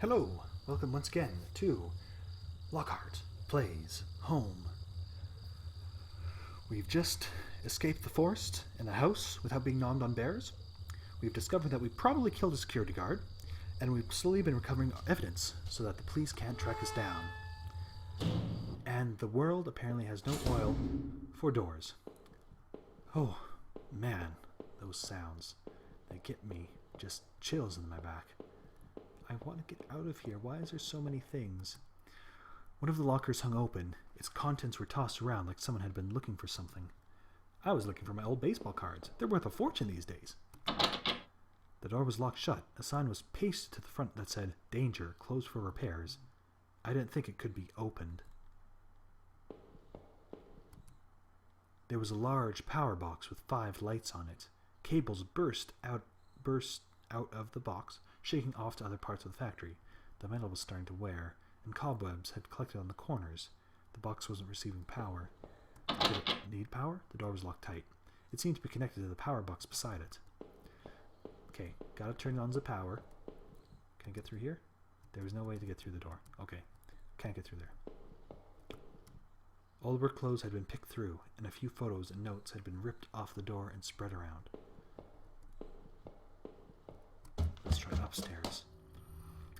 Hello, welcome once again to Lockhart Plays Home. We've just escaped the forest and the house without being gnawed on bears. We've discovered that we probably killed a security guard, and we've slowly been recovering evidence so that the police can't track us down. And the world apparently has no oil for doors. Oh, man, those sounds. They get me just chills in my back. I want to get out of here. Why is there so many things? One of the lockers hung open. Its contents were tossed around like someone had been looking for something. I was looking for my old baseball cards. They're worth a fortune these days. The door was locked shut. A sign was pasted to the front that said, "Danger, closed for repairs." I didn't think it could be opened. There was a large power box with 5 lights on it. Cables burst out of the box, shaking off to other parts of the factory. The metal was starting to wear, and cobwebs had collected on the corners. The box wasn't receiving power. Did it need power? The door was locked tight. It seemed to be connected to the power box beside it. Okay, gotta turn on the power. Can I get through here? There was no way to get through the door. Okay, can't get through there. All the work clothes had been picked through, and a few photos and notes had been ripped off the door and spread around. Let's try upstairs.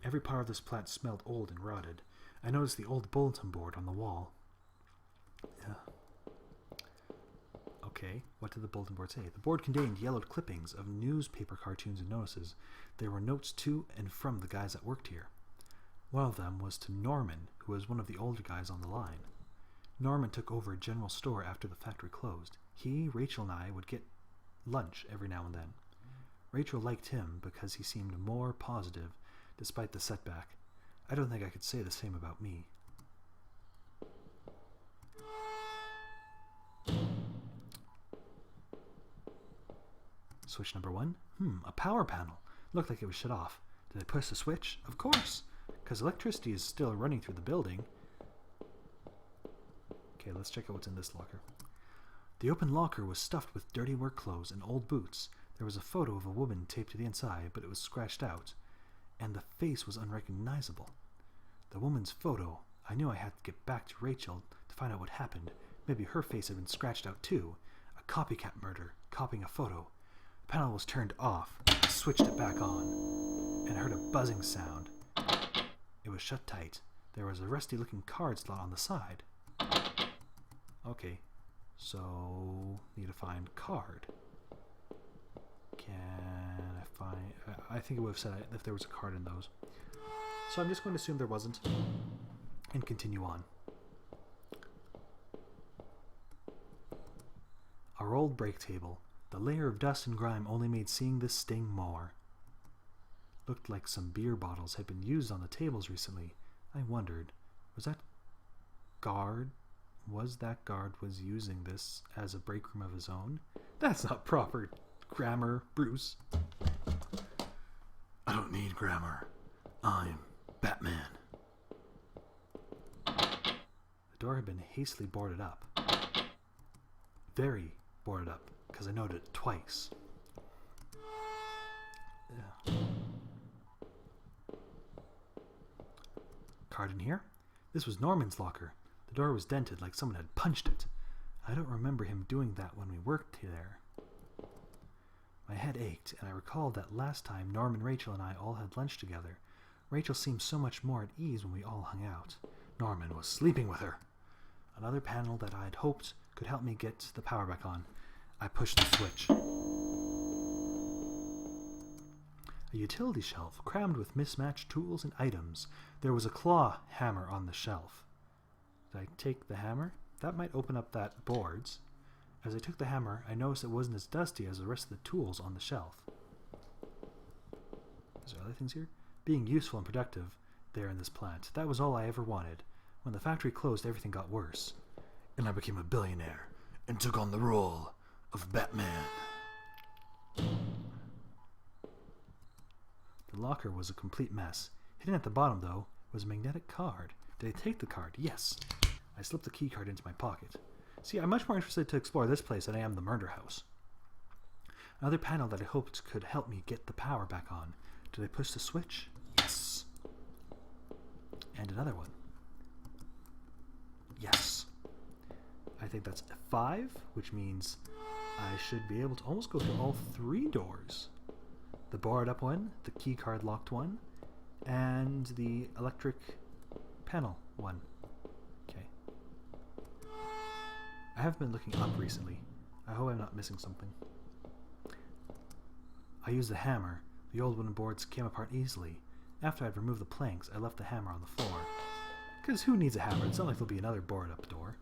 Every part of this plant smelled old and rotted. I noticed the old bulletin board on the wall. Okay, what did the bulletin board say? The board contained yellowed clippings of newspaper cartoons and notices. There were notes to and from the guys that worked here. One of them was to Norman, who was one of the older guys on the line. Norman took over a general store after the factory closed. He, Rachel, and I would get lunch every now and then. Rachel liked him because he seemed more positive despite the setback. I don't think I could say the same about me. Switch number 1. A power panel. Looked like it was shut off. Did I push the switch? Of course, because electricity is still running through the building. Okay, let's check out what's in this locker. The open locker was stuffed with dirty work clothes and old boots. There was a photo of a woman taped to the inside, but it was scratched out, and the face was unrecognizable. The woman's photo, I knew I had to get back to Rachel to find out what happened. Maybe her face had been scratched out too. A copycat murder, copying a photo. The panel was turned off. I switched it back on, and heard a buzzing sound. It was shut tight. There was a rusty-looking card slot on the side. Okay, so need to find card. Can I find... I think it would have said if there was a card in those. So I'm just going to assume there wasn't and continue on. Our old break table. The layer of dust and grime only made seeing this sting more. Looked like some beer bottles had been used on the tables recently. I wondered, was that guard was using this as a break room of his own? That's not proper grammar, Bruce. I don't need grammar. I'm Batman. The door had been hastily boarded up. Very boarded up, because I noted it twice. Card in here? This was Norman's locker. The door was dented like someone had punched it. I don't remember him doing that when we worked there. My head ached, and I recalled that last time Norman, Rachel, and I all had lunch together. Rachel seemed so much more at ease when we all hung out. Norman was sleeping with her. Another panel that I had hoped could help me get the power back on. I pushed the switch. A utility shelf crammed with mismatched tools and items. There was a claw hammer on the shelf. Did I take the hammer? That might open up that boards. As I took the hammer, I noticed it wasn't as dusty as the rest of the tools on the shelf. Is there other things here? Being useful and productive there in this plant. That was all I ever wanted. When the factory closed, everything got worse. And I became a billionaire and took on the role of Batman. The locker was a complete mess. Hidden at the bottom, though, was a magnetic card. Did I take the card? Yes. I slipped the key card into my pocket. See, I'm much more interested to explore this place than I am the murder house. Another panel that I hoped could help me get the power back on. Did I push the switch? Yes. And another one. Yes. I think that's 5, which means I should be able to almost go through all 3 doors. The barred up one, the key card locked one, and the electric panel one. Okay. I haven't been looking up recently. I hope I'm not missing something. I used the hammer. The old wooden boards came apart easily. After I'd removed the planks, I left the hammer on the floor. Because who needs a hammer? It's not like there'll be another board up door.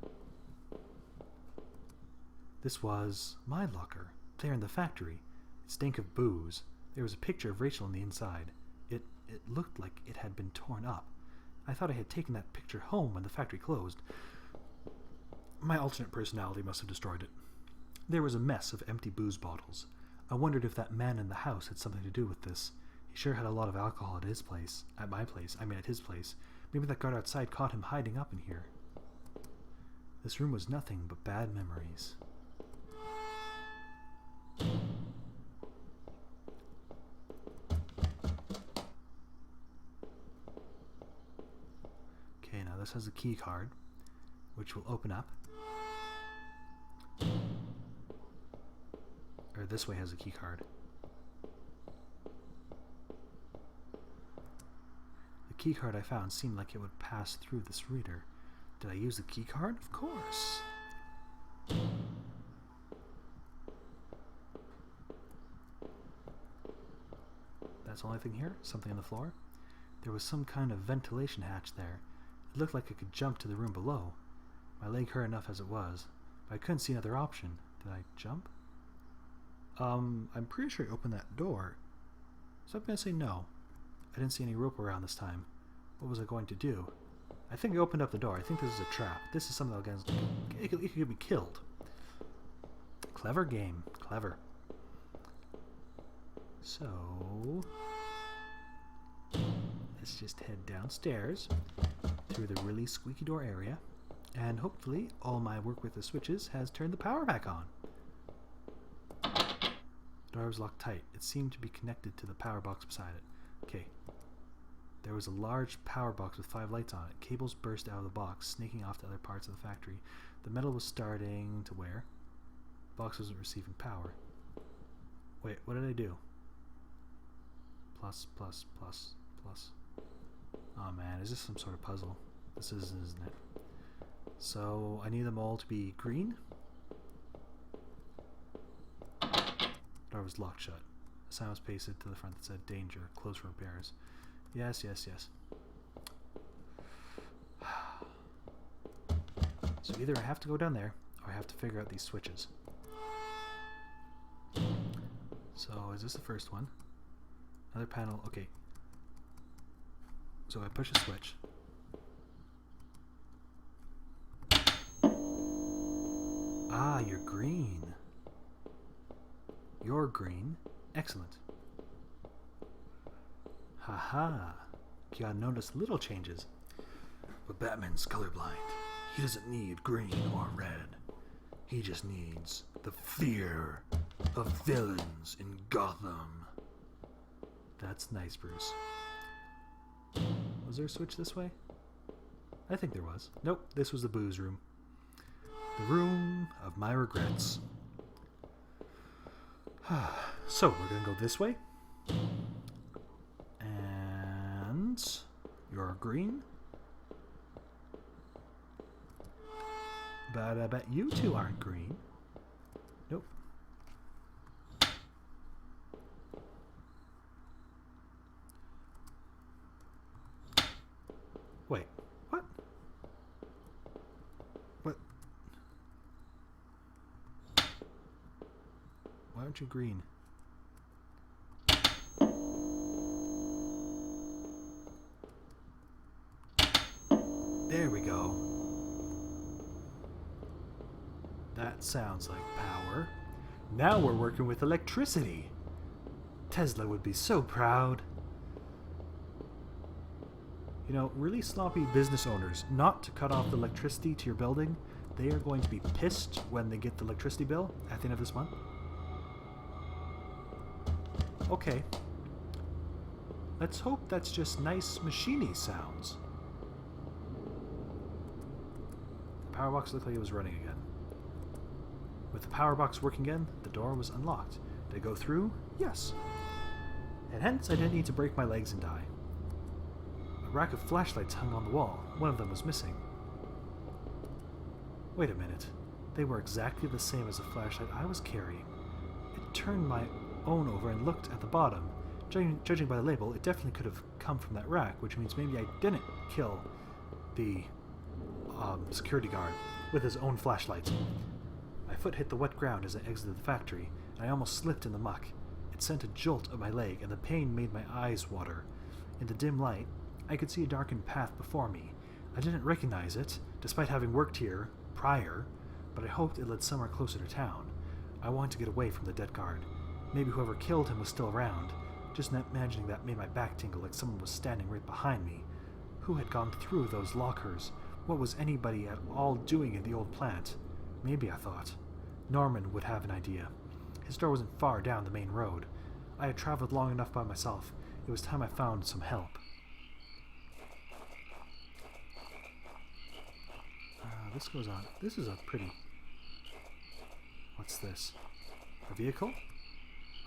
This was my locker, there in the factory. It stank of booze. There was a picture of Rachel on the inside. It looked like it had been torn up. I thought I had taken that picture home when the factory closed. My alternate personality must have destroyed it. There was a mess of empty booze bottles. I wondered if that man in the house had something to do with this. He sure had a lot of alcohol at his place. At my place. I mean at his place. Maybe that guard outside caught him hiding up in here. This room was nothing but bad memories. Okay, now this has a key card, which will open up. Or this way has a key card. The key card I found seemed like it would pass through this reader. Did I use the key card? Of course. That's the only thing here? Something on the floor? There was some kind of ventilation hatch there. It looked like I could jump to the room below. My leg hurt enough as it was, but I couldn't see another option. Did I jump? I'm pretty sure I opened that door. So I'm going to say no. I didn't see any rope around this time. What was I going to do? I think I opened up the door. I think this is a trap. This is something that it could get me killed. Clever game. Clever. So let's just head downstairs through the really squeaky door area, and hopefully all my work with the switches has turned the power back on. The door was locked tight. It seemed to be connected to the power box beside it. Okay. There was a large power box with 5 lights on it. Cables burst out of the box, snaking off to other parts of the factory. The metal was starting to wear. The box wasn't receiving power. Wait, what did I do? Plus, plus, plus, plus. Oh man, is this some sort of puzzle? This is, isn't it? So, I need them all to be green. The door was locked shut. A sign was pasted to the front that said, "Danger, close for repairs." Yes, yes, yes. So either I have to go down there, or I have to figure out these switches. So, is this the first one? Another panel, okay. So I push a switch. Ah, you're green. You're green. Excellent. Haha. You gotta notice little changes. But Batman's colorblind. He doesn't need green or red. He just needs the fear of villains in Gotham. That's nice, Bruce. Was there a switch this way? I think there was. Nope, this was the booze room. The room of my regrets. So, we're going to go this way. And you're green. But I bet you two aren't green. Nope. Wait, what? What? Why aren't you green? There we go. That sounds like power. Now we're working with electricity. Tesla would be so proud. You know, really sloppy business owners, not to cut off the electricity to your building, they are going to be pissed when they get the electricity bill at the end of this month. Okay. Let's hope that's just nice machiny sounds. power box looked like it was running again. With the power box working again, the door was unlocked. Did I go through? Yes. And hence I didn't need to break my legs and die. A rack of flashlights hung on the wall. One of them was missing. Wait a minute. They were exactly the same as the flashlight I was carrying. It turned my own over and looked at the bottom. Judging by the label, it definitely could have come from that rack, which means maybe I didn't kill the security guard with his own flashlight. My foot hit the wet ground as I exited the factory, and I almost slipped in the muck. It sent a jolt up my leg, and the pain made my eyes water. In the dim light, I could see a darkened path before me. I didn't recognize it, despite having worked here prior, but I hoped it led somewhere closer to town. I wanted to get away from the dead guard. Maybe whoever killed him was still around. Just imagining that made my back tingle like someone was standing right behind me. Who had gone through those lockers? What was anybody at all doing in the old plant? Maybe, I thought, Norman would have an idea. His store wasn't far down the main road. I had traveled long enough by myself. It was time I found some help. This goes on. This is a pretty... What's this? A vehicle?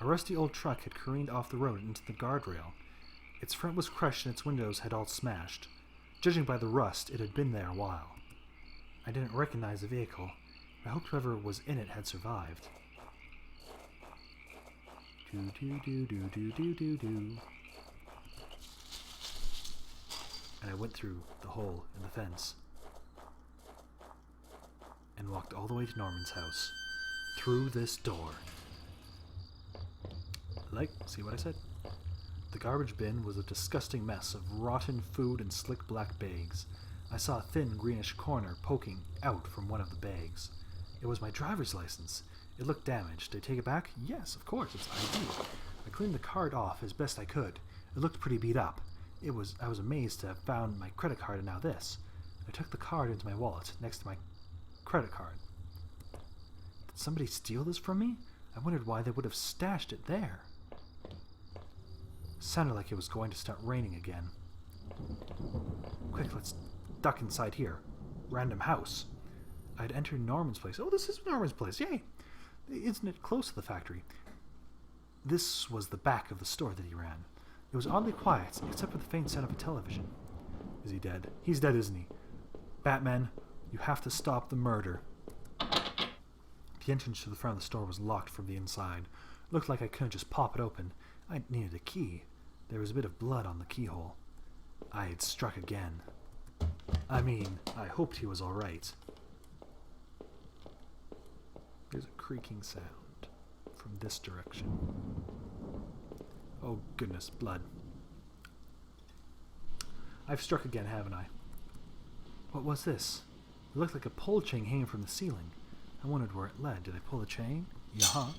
A rusty old truck had careened off the road into the guardrail. Its front was crushed and its windows had all smashed. Judging by the rust, it had been there a while. I didn't recognize the vehicle. I hoped whoever was in it had survived. Do-do-do-do-do-do-do-do. And I went through the hole in the fence and walked all the way to Norman's house. Through this door. See what I said? The garbage bin was a disgusting mess of rotten food and slick black bags. I saw a thin greenish corner poking out from one of the bags. It was my driver's license. It looked damaged. Did I take it back? Yes, of course, it's ID. I cleaned the card off as best I could. It looked pretty beat up. I was amazed to have found my credit card and now this. I took the card into my wallet next to my credit card. Did somebody steal this from me? I wondered why they would have stashed it there. Sounded like it was going to start raining again. Quick, let's duck inside here. Random house. I'd entered Norman's place. Oh, this is Norman's place. Yay! Isn't it close to the factory? This was the back of the store that he ran. It was oddly quiet, except for the faint sound of a television. Is he dead? He's dead, isn't he? Batman, you have to stop the murder. The entrance to the front of the store was locked from the inside. It looked like I couldn't just pop it open. I needed a key. There was a bit of blood on the keyhole. I had struck again. I mean, I hoped he was all right. There's a creaking sound from this direction. Oh goodness, blood. I've struck again, haven't I? What was this? It looked like a pole chain hanging from the ceiling. I wondered where it led. Did I pull the chain? Yeah. I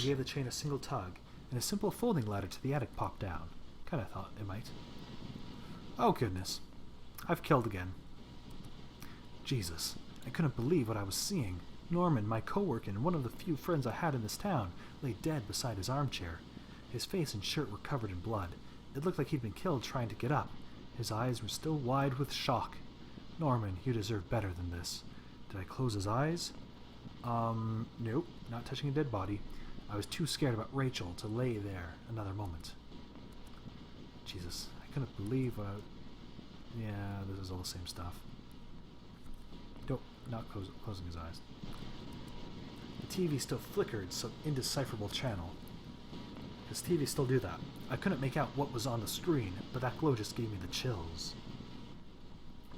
gave the chain a single tug, and a simple folding ladder to the attic popped down. Kinda thought it might. Oh goodness. I've killed again. Jesus. I couldn't believe what I was seeing. Norman, my coworker and one of the few friends I had in this town, lay dead beside his armchair. His face and shirt were covered in blood. It looked like he'd been killed trying to get up. His eyes were still wide with shock. Norman, you deserve better than this. Did I close his eyes? Nope. Not touching a dead body. I was too scared about Rachel to lay there another moment. Jesus, I couldn't believe what I... Yeah, this is all the same stuff. Nope, not closing his eyes. The TV still flickered some indecipherable channel. Does TV still do that? I couldn't make out what was on the screen, but that glow just gave me the chills.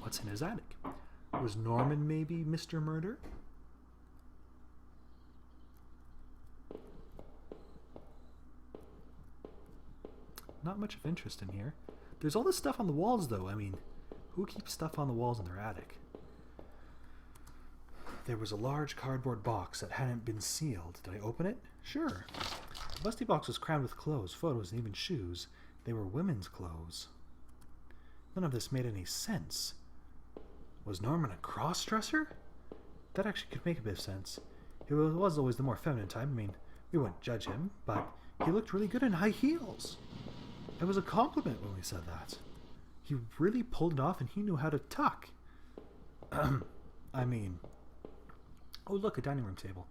What's in his attic? Was Norman maybe Mr. Murder? Not much of interest in here. There's all this stuff on the walls, though. I mean, who keeps stuff on the walls in their attic? There was a large cardboard box that hadn't been sealed. Did I open it? Sure. The musty box was crammed with clothes, photos, and even shoes. They were women's clothes. None of this made any sense. Was Norman a cross-dresser? That actually could make a bit of sense. He was always the more feminine type. I mean, we wouldn't judge him, but he looked really good in high heels. It was a compliment when we said that. He really pulled it off and he knew how to tuck. I mean... Oh, look, a dining room table.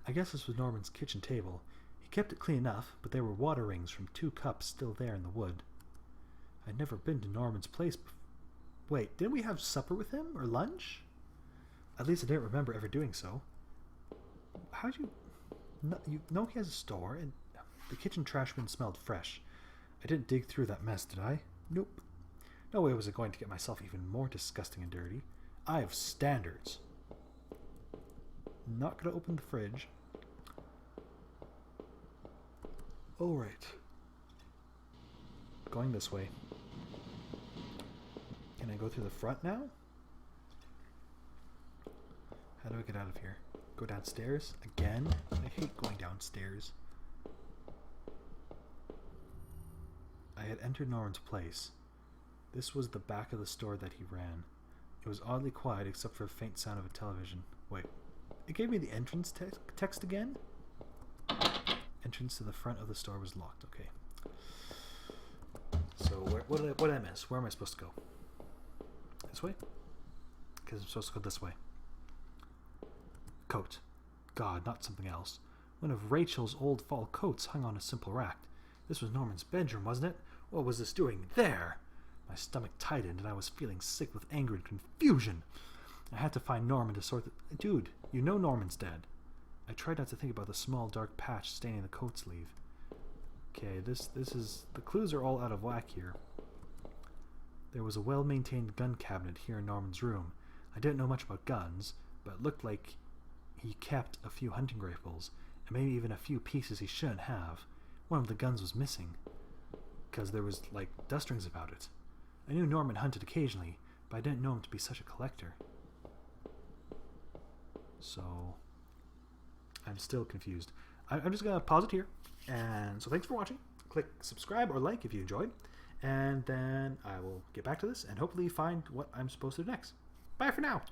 I guess this was Norman's kitchen table. He kept it clean enough, but there were water rings from 2 cups still there in the wood. I'd never been to Norman's place before. Wait, didn't we have supper with him, or lunch? At least I didn't remember ever doing so. How'd you... You know he has a store, and the kitchen trash bin smelled fresh. I didn't dig through that mess, did I? Nope. No way was I going to get myself even more disgusting and dirty. I have standards. Not gonna open the fridge. Alright. Going this way. Can I go through the front now? How do I get out of here? Go downstairs? Again? I hate going downstairs. I had entered Norman's place. This was the back of the store that he ran. It was oddly quiet except for a faint sound of a television. Wait, it gave me the entrance text again? Entrance to the front of the store was locked. Okay. So what did I miss? Where am I supposed to go? This way? Because I'm supposed to go this way. Coat. God, not something else. One of Rachel's old fall coats hung on a simple rack. This was Norman's bedroom, wasn't it? What was this doing there? My stomach tightened and I was feeling sick with anger and confusion. I had to find Norman to sort the... Dude, you know Norman's dead. I tried not to think about the small dark patch staining the coat sleeve. Okay, this is... The clues are all out of whack here. There was a well-maintained gun cabinet here in Norman's room. I didn't know much about guns, but it looked like he kept a few hunting rifles, and maybe even a few pieces he shouldn't have. One of the guns was missing, because there was, like, dust rings about it. I knew Norman hunted occasionally, but I didn't know him to be such a collector. So, I'm still confused. I'm just going to pause it here, and so thanks for watching. Click subscribe or like if you enjoyed, and then I will get back to this and hopefully find what I'm supposed to do next. Bye for now!